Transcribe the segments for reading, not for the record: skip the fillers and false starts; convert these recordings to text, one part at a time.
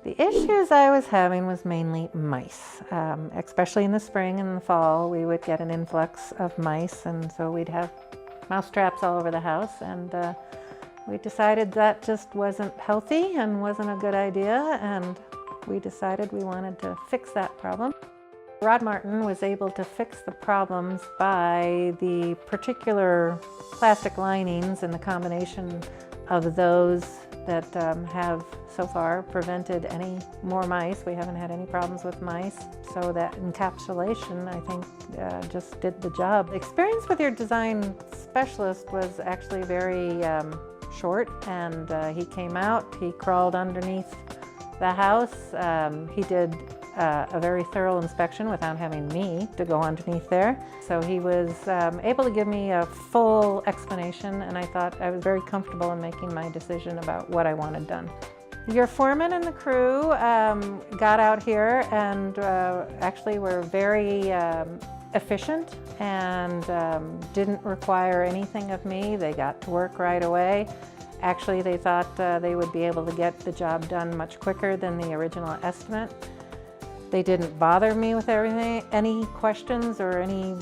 The issues I was having was mainly mice, especially in the spring and the fall. We would get an influx of mice, and so we'd have mouse traps all over the house, and we decided that just wasn't healthy and wasn't a good idea, and we decided we wanted to fix that problem. Rod Martin was able to fix the problems by the particular plastic linings and the combination of those that have so far prevented any more mice. We haven't had any problems with mice. So that encapsulation, I think, just did the job. The experience with your design specialist was actually very short, and he came out, he crawled underneath the house. He did a very thorough inspection without having me to go underneath there. So he was able to give me a full explanation, and I thought I was very comfortable in making my decision about what I wanted done. Your foreman and the crew got out here and actually were very efficient and didn't require anything of me. They got to work right away. Actually, they thought they would be able to get the job done much quicker than the original estimate. They didn't bother me with any questions or any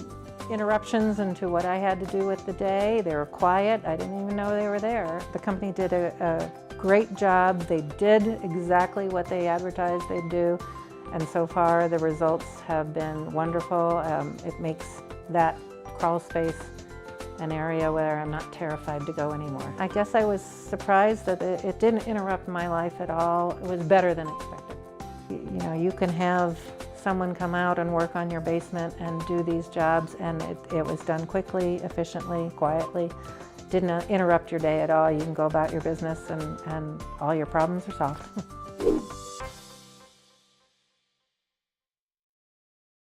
interruptions into what I had to do with the day. They were quiet. I didn't even know they were there. The company did a great job. They did exactly what they advertised they'd do, and so far the results have been wonderful. It makes that crawl space an area where I'm not terrified to go anymore. I guess I was surprised that it didn't interrupt my life at all. It was better than expected. You know, you can have someone come out and work on your basement and do these jobs, and it was done quickly, efficiently, quietly. Didn't interrupt your day at all. You can go about your business and all your problems are solved.